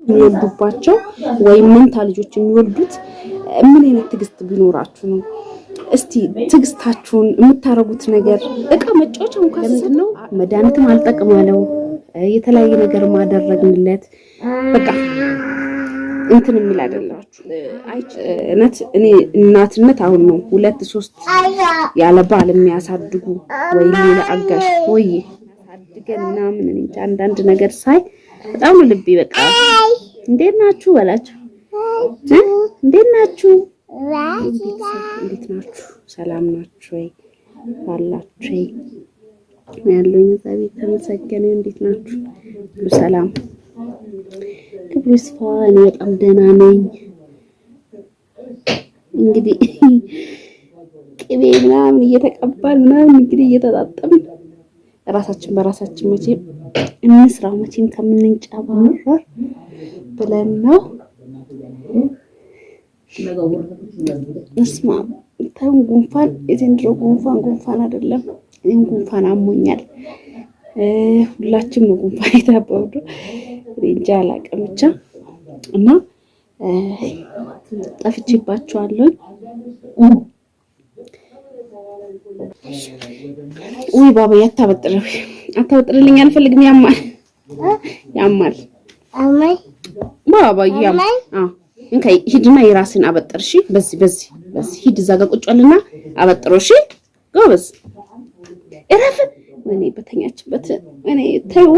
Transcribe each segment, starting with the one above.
የሚወልዱባቸው ወይም መንታ ልጆች የሚወልዱት ምን አይነት ትግስት ቢኖራችሁ ነው? እስቲ ትግስታችሁን የምታረጉት ነገር እቃ መጫወቻ እንኳን ለምንድነው መድኃኒትም አልጠቅማለው የተለያየ ነገር ማደረግንለት በቃ እንትን የሚል አይደላችሁ አይነት እኔ እናትነት አሁን ነው 2-3 ያለ ባል የሚያሳድጉ ወይ ሌላ አጋሽ ወይ አድገን ምናምን እንጃ አንዳንድ ነገር ሳይ በጣም ልብ በቃ እንዴት ናችሁ በላችሁ እንዴት ናችሁ እንዴት ናችሁ ሰላም ናችሁ ወይ አላችሁ ያለኝ ዛሬ ተመሰገነ እንዴት ናችሁ ሰላም ክብሩስፋ እኔ በጣም ደህና ነኝ እንግዲህ ቅቤ ምናምን እየተቀባል ምናምን እንግዲህ እየተጣጣምን ራሳችን በራሳችን መቼም እንስራው መቼም ከምንንጫባረር ብለን ነው እስማ ታውን ጉንፋን የዘንድሮ ጉንፋን አይደለም እኔም ጉንፋን አሞኛል ሁላችንም ነው ጉንፋን የታበውዱ እንጃ አላውቅም ብቻ እና ጠፍቼባችኋለሁ ወይ ባባ አታበጥርልኝ አልፈልግም ያማል ባባ ያማል እንካይ ሂድና የራስን አበጥርሺ በዚህ ሂድ እዛ ጋር ቁጭልና አበጥሮሺ ጎበዝ እረፍ ወኔ በተኛችበት እኔ ተው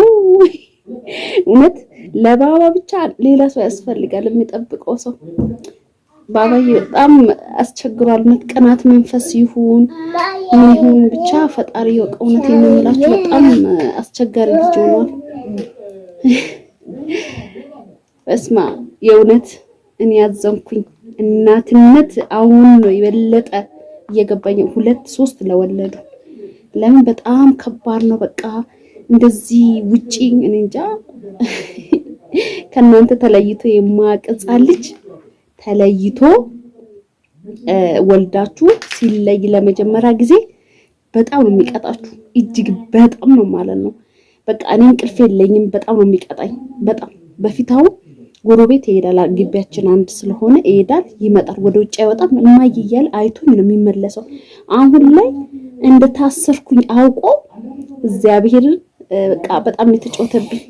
እውነት ለባባ ብቻ ሌላ ሰው ያስፈልጋል የሚጠብቀው ሰው ባባዬ በጣም አስቸግሯል መጥቀናት መንፈስ ይሁን ብቻ ፈጣሪ የቀውነት የሚምላችሁ በጣም አስቸጋሪ ልጅ ሆኗል እስማ የእውነት እኔ ያዘንኩኝ እናትነት አሁን ነው የበለጠ እየገባኝ 2-3 ለወለዱ ለምን በጣም ከባድ ነው በቃ እንደዚህ ውጪ እኔ እንጃ ከናንተ ተለይቶ የማቀጻልጅ ተለይቶ ወልዳችሁ ሲለይ ለመጀመሪያ ጊዜ በጣም ነው የሚቀጣችሁ እጅግ በጣም ነው ማለት ነው በቃ እኔ እንቅልፍ የለኝም በጣም ነው የሚቀጣኝ በጣም በፊታው ጎረቤት ይሄዳል ግቢያችን አንድ ስለሆነ ይሄዳል ይመጣል ወደ ውጭ አይወጣም ማይያል አይቶኝ ነው የሚመለሰው አሁን ላይ እንደታሰርኩኝ አውቆ እግዚአብሔር በቃ በጣም የተጫወተብኝ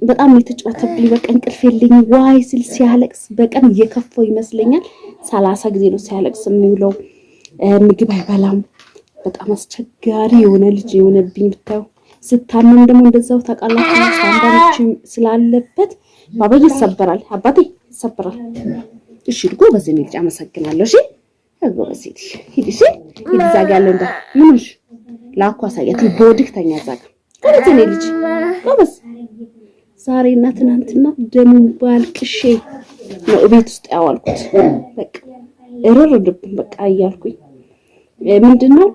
በጣም የተጫወተብኝ በቃ እንቅልፍ የለኝም ዋይ ስል ሲያለቅስ በቀን እየከፈው ይመስለኛል 30 ጊዜ ነው ሲያለቅስ የሚውለው ምግብ አይበላም በጣም አስቸጋሪ የሆነ ልጅ የሆነብኝ ብታው ስታመም ደግሞ እንደዛው ታቃላችሁ ሳንዳች ስላለበት ባባዬ ይሰበራል አባቴ ይሰበራል እሺ ጎበዝ ነኝ ልጅ አመሰግናለሁ እሺ ጎበዝ ሂድ ዛጋ ያለው እንዳ ምንሽ ላኳሳያት ቦዲክ ተኛ ዛጋ ጎበዝ ነኝ ልጅ ጎበዝ ዛሬና ትናንትና ደሙን ባልቅሼ ነው ቤት ውስጥ ያዋልኩት በቃ እረርድብኝ በቃ እያልኩኝ ምንድነው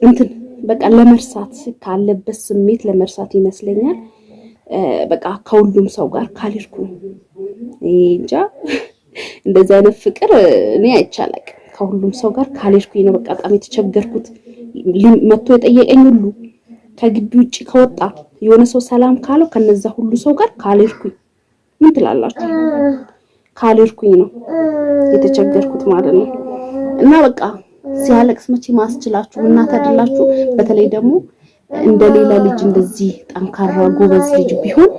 እንትን በቃ ለመርሳት ካለበት ስሜት ለመርሳት ይመስለኛል በቃ ከሁሉም ሰው ጋር ካልርኩ እንጃ እንደዛ አይነት ፍቅር እኔ አይቻላቅ ከሁሉም ሰው ጋር ካልርኩኝ ነው በቃ በጣም የተቸገርኩት መጥቶ የጠየቀኝ ሁሉ ከግቢ ውጪ ከወጣ የሆነ ሰው ሰላም ካለው ከነዛ ሁሉ ሰው ጋር ካልርኩኝ ምን ትላላችሁ ካልርኩኝ ነው የተቸገርኩት ማለት ነው እና በቃ ሲያለቅስ መቼ ማስችላችሁ እናት አይደላችሁ በተለይ ደግሞ እንደሌላ ልጅ እንደዚህ ጠንካራ ጎበዝ ልጅ ቢሆን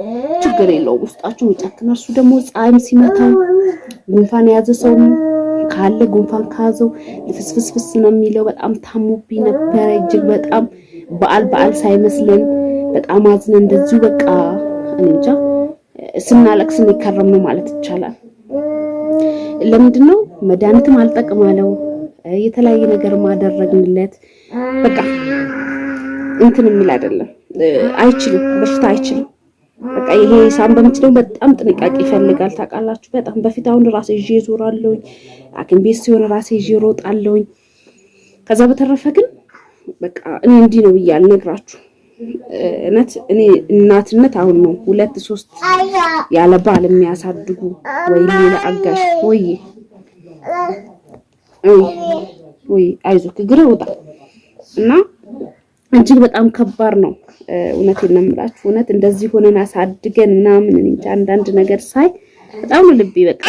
ችግር የለውም ውስጣችሁ ይጨክና እሱ ደግሞ ጻይም ሲመታው ጉንፋን ያዘ ሰው ካለ ጉንፋን ካዘው ፍስፍስፍስ ነው የሚለው በጣም ታሞብኝ ነበር እጅግ በጣም በዓል ሳይመስለን በጣም አዝነን እንደዚህ በቃ እንጃ ስናለቅስ ነው ማለት ይቻላል ለምንድነው መድኃኒትም አልጠቅማለው የተለያየ ነገር ማደረግንለት በቃ እንትን የሚል አይደለም አይችልም በሽታ አይችልም በቃ ይሄ ሳም በምትለው በጣም ጥንቃቄ ይፈልጋል ታውቃላችሁ በጣም በፊት አሁን ራሴ ይዤ ዞራለሁ አክን ቤት ሲሆን ራሴ ይዤ ሮጣለሁ ከዛ በተረፈ ግን በቃ እኔ እንዲ ነው ብያል ነግራችሁ እኔ እናትነት አሁን ነው 2-3 ያለ ባል የሚያሳድጉ ወይ ሌላ አጋሽ ወይ አይዞክ ግር ወጣ እና እጅግ በጣም ከባድ ነው። እውነቴን ነው የምላችሁ። እውነት እንደዚህ ሆነን አሳድገን ምናምን እንጃ አንዳንድ ነገር ሳይ በጣም ነው ልቤ በቃ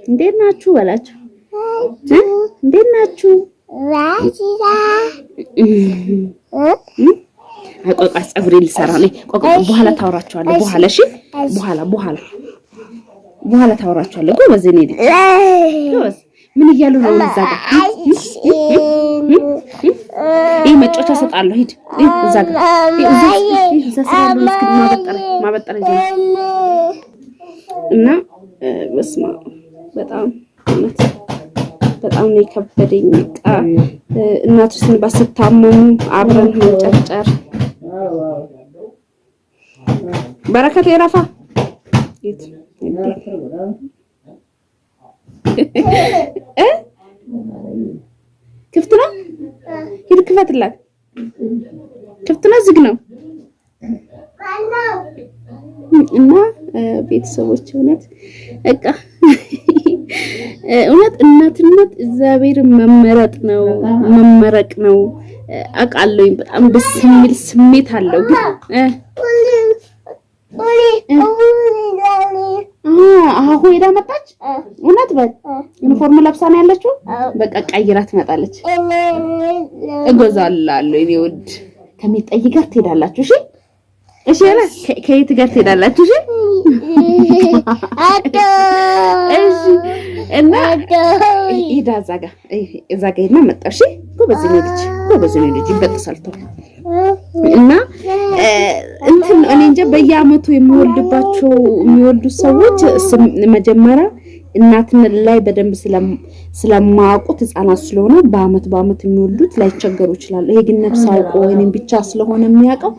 እንዴት ናችሁ በላችሁ እንዴት ናችሁ ቆይ ፀጉሬ ልሰራ ነው። ቆይ በኋላ ታወራቸዋለሁ። በኋላ እሺ በኋላ ታወራቸዋለሁ። ጎበዝ እኔ ልጅ ጎበዝ ምን እያሉ ነው እዛ ጋር? ይሄ መጮቻ ሰጣለሁ። ሂድ እዛ ጋር እዛ ሰራለሁ። እስኪ ማበጠረ እና በስማ በጣም ነው የከበደኝ። በቃ እናቱ ስታመሙ አብረን መንጨርጨር በረከት የራፋ ክፍት ነው። ሂድ ክፈትላት። ክፍት ነው ዝግ ነው? እና ቤተሰቦች እውነት በቃ እውነት እናትነት እግዚአብሔር መመረጥ ነው መመረቅ ነው። አውቃለሁ በጣም ደስ የሚል ስሜት አለው። ግን አሁን ሄዳ መጣች። እውነት በል ዩኒፎርም ለብሳ ነው ያለችው። በቃ ቀይራ ትመጣለች። እጎዛላለሁ እኔ ውድ ከሚጠይ ጋር ትሄዳላችሁ። እሺ ከየት ጋር ትሄዳላችሁ? እሺ እና ሄዳ እዛ ጋር ሄድና መጣ። እሺ ጎበዝ ነው ልጅ ይበጥሳል። እና እንትን እኔ እንጃ በየአመቱ የሚወልዱ ሰዎች መጀመሪያ እናትነት ላይ በደንብ ስለማያውቁት ህፃናት ስለሆነ በአመት የሚወልዱት ላይቸገሩ ይችላል። ይሄ ግን ነፍስ አውቆ ወይንም ብቻ ስለሆነ የሚያውቀው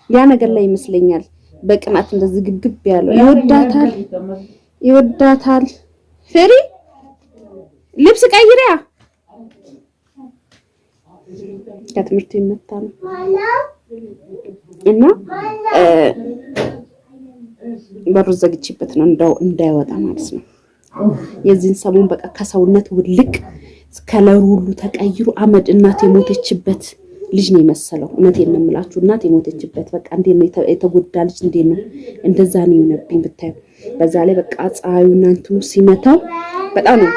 ያ ነገር ላይ ይመስለኛል በቅናት እንደዚህ ግብግብ ያለው ይወዳታል። ፈሪ ልብስ ቀይሪያ ከትምህርት ይመጣ ነው እና በሩ ዘግቼበት ነው እንዳይወጣ ማለት ነው። የዚህን ሰሞን በቃ ከሰውነት ውልቅ ከለሩ ሁሉ ተቀይሮ አመድ እናት የሞተችበት ልጅ ነው የመሰለው። እውነቴን ነው የምላችሁ እናት የሞተችበት በቃ እንዴት ነው የተጎዳ ልጅ እንዴት ነው እንደዛ ነው የሆነብኝ ብታዩ። በዛ ላይ በቃ ፀሐዩና እንትኑ ሲመታው በጣም ነው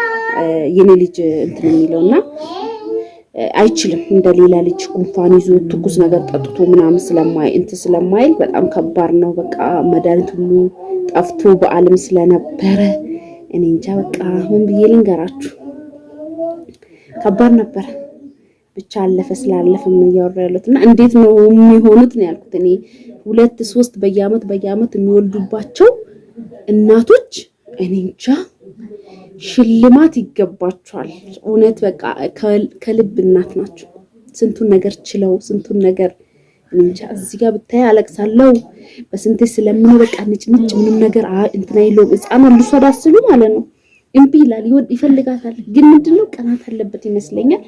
የኔ ልጅ እንትን የሚለውና አይችልም እንደሌላ ልጅ ጉንፋን ይዞ ትኩስ ነገር ጠጥቶ ምናምን ስለማይል በጣም ከባድ ነው። በቃ መድኃኒት ሁሉ ጠፍቶ በዓለም ስለነበረ እኔ እንጃ በቃ ምን ብዬ ልንገራችሁ ከባድ ነበር። ብቻ አለፈ ስላለፈ ነው ያወራ ያለውና እንዴት ነው የሚሆኑት ነው ያልኩት። እኔ 2-3 በየአመት የሚወልዱባቸው እናቶች እኔ እንጃ ሽልማት ይገባቸዋል። እውነት በቃ ከልብ እናት ናቸው። ስንቱን ነገር ችለው ስንቱን ነገር እንጃ እዚህ ጋር ብታይ አለቅሳለሁ። በስንቴ ስለምን በቃ ንጭንጭ ምንም ነገር እንትና ይለው ህፃናት ልሷዳስሉ ማለት ነው እምቢ ይላል ይፈልጋታል። ግን ምንድነው ቀናት አለበት ይመስለኛል።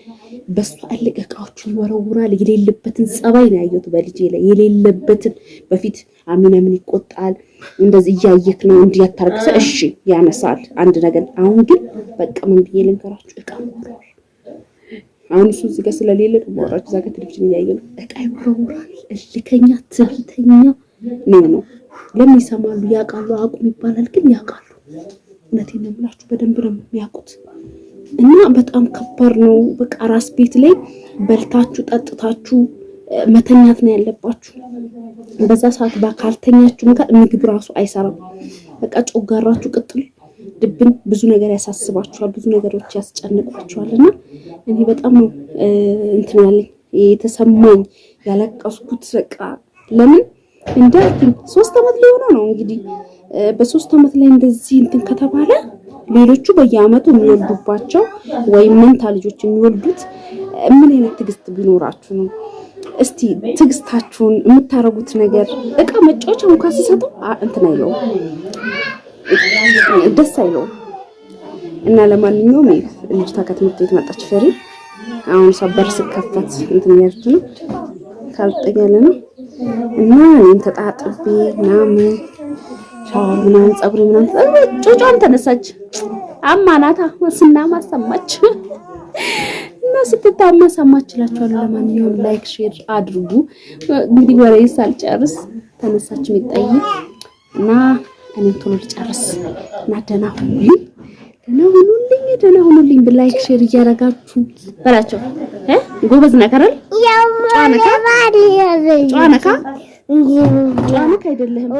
በሷ አለቀ እቃዎችን ይወረውራል። የሌለበትን ጸባይ ነው ያየሁት በልጄ ላይ የሌለበትን። በፊት አሚና ምን ይቆጣል እንደዚህ እያየክ ነው እንዲያታርክሰ እሺ ያነሳል አንድ ነገር። አሁን ግን በቃ ምን ብዬ ልንገራችሁ እቃ ወረወር። አሁን እሱ እዚህ ጋር ስለሌለ ወራጭ እዛ ጋር ቴሌቪዥን እያየ ነው እቃ ይወረውራል። እልከኛ ትዕቢተኛ ነው። ለምን ይሰማሉ? ያውቃሉ። አቁም ይባላል ግን ያውቃሉ። እውነቴን ነው የምላችሁ በደንብ ነው የሚያውቁት። እና በጣም ከባድ ነው። በቃ ራስ ቤት ላይ በልታችሁ ጠጥታችሁ መተኛት ነው ያለባችሁ። በዛ ሰዓት ባካልተኛችሁ እንኳን ምግብ ራሱ አይሰራም። በቃ ጮጋራችሁ ቅጥል ድብን ብዙ ነገር ያሳስባችኋል፣ ብዙ ነገሮች ያስጨንቋችኋልና እኔ በጣም ነው እንትን ያለኝ የተሰማኝ ያለቀስኩት። በቃ ለምን እንዳልኩኝ 3 አመት ሊሆነው ነው እንግዲህ በ3 አመት ላይ እንደዚህ እንትን ከተባለ ሌሎቹ በየአመቱ የሚወልዱባቸው ወይም መንታ ልጆች የሚወልዱት ምን አይነት ትግስት ቢኖራችሁ ነው? እስቲ ትግስታችሁን የምታረጉት ነገር እቃ መጫወቻ እንኳን ሲሰጡ እንትን አይለው ደስ አይለው። እና ለማንኛውም ልጅቷ ከትምህርት ቤት መጣች። ፈሪ አሁን ሰበር ስከፈት እንትን ያርቱ ነው ካልጠኛለ ነው እና እኔን ተጣጥቤ ምናምን ሻወር ምናምን ፀጉሬ ምናምን ጮጫን ተነሳች። አማናታ መስና ማሰማች እና ስትታማ ሰማችላችኋለሁ። ለማንኛውም ላይክ ሼር አድርጉ። እንግዲህ ወሬ ሳልጨርስ ተነሳች የሚጠይ እና እኔም ቶሎ ልጨርስ እና ደህና ሁኑልኝ በላይክ ሼር እያረጋችሁ በላቸው። ጎበዝ ነገር አይደል? ጫነካ አይደለህም